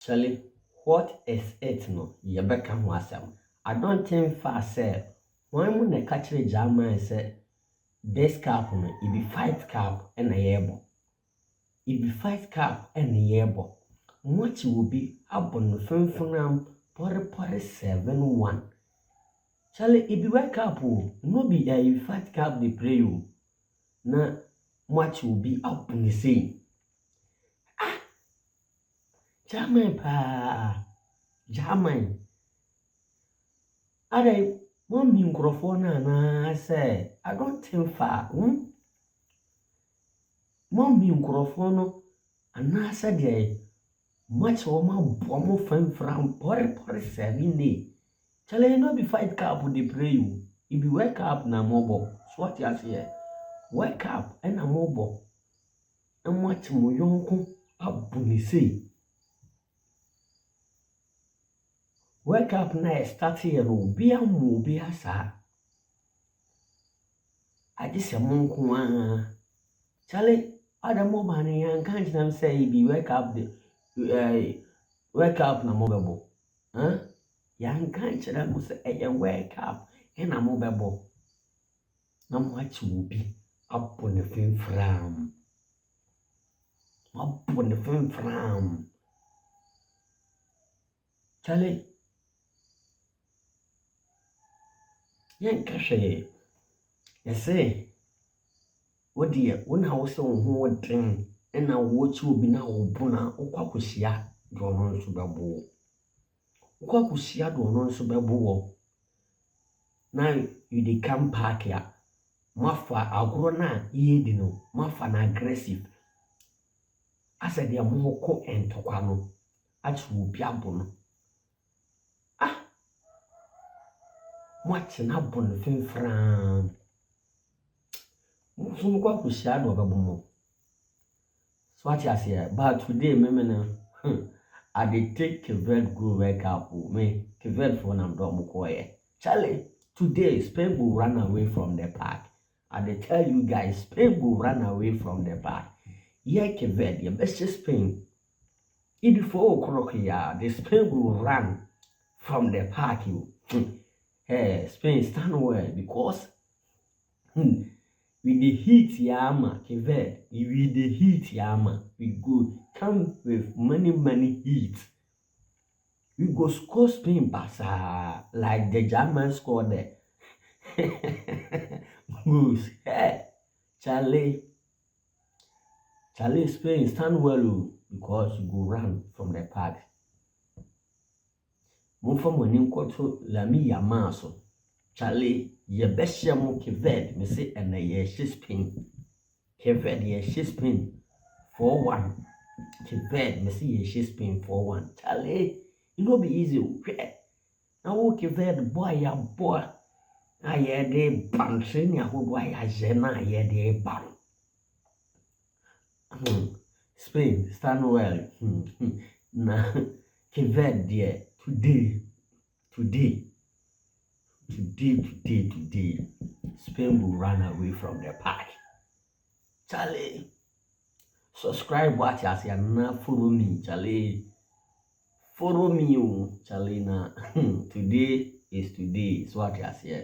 Charlie, what is it no? Yebeka ho asem. I don't think fast say when mo na catch the German say this cap no, it be fight cap and a yebo. It be fight cap and a yebo. What will be up on the fenfunam pore 7-1. Charlie, it be wake up no be a fight cap the play you. Na what will be up on the same. German pa. German. Are one microphone na say I don't think far. One microphone and say there much woman bomb from pore 7 day. Chale no be fight cap with the pray you. If you wake up na mobile. So what you say? Wake up and a mobile. And watch mo yonko abuni say. Wake up na start here no be amu be asa. I just a monk Charlie, other moment and can't them say be wake up the wake up na mobile. Huh? Young can't them say wake up and a mobile. Now what will be up on the film fram. Up on the film fram. Charlie. Yan kashe ya say what dear when I was so hard thing and I watch you be now buna okwakusia do no nso bebo okwakusia do no nso bebo now you dey come park ya mafa agro na ye di no mafa na aggressive asa dia mo ko entokwa no achu obi abo no Mwati na bon fin fram. Musu kwa kushia do gabumo. So what you say? But today, I dey take Kevet go wake up. Me Kevet for nam do mukoye. Charlie, today Spain will run away from the park. I dey tell you guys, Spain will run away from the park. Yeah, Kevet, your best Spain. If before o'clock here, the Spain will run from the park. Hey, Spain stand well because with the heat yama, Kevet, with the heat yama, we go come with many heat. We go score Spain basa like the German scored there. Goose, hey, Charlie, Spain stand well because you go run from the park. Mufo mo ninkoto lami ya maso. Charlie, ye beshia mo Kevet, me say and ye Spain. Kevet ye Spain 4-1. Kevet, me say ye Spain 4-1. Charlie, it no be easy. Now Kevet boy ya boy. Na ye de ban training ho boy ya jena ye de ban. Spain stand well. Na Kevet there. Today, Spain will run away from the park. Charlie, subscribe, watch us, and now follow me, Charlie. Follow me, Charlie. Now, today is today. It's what I say.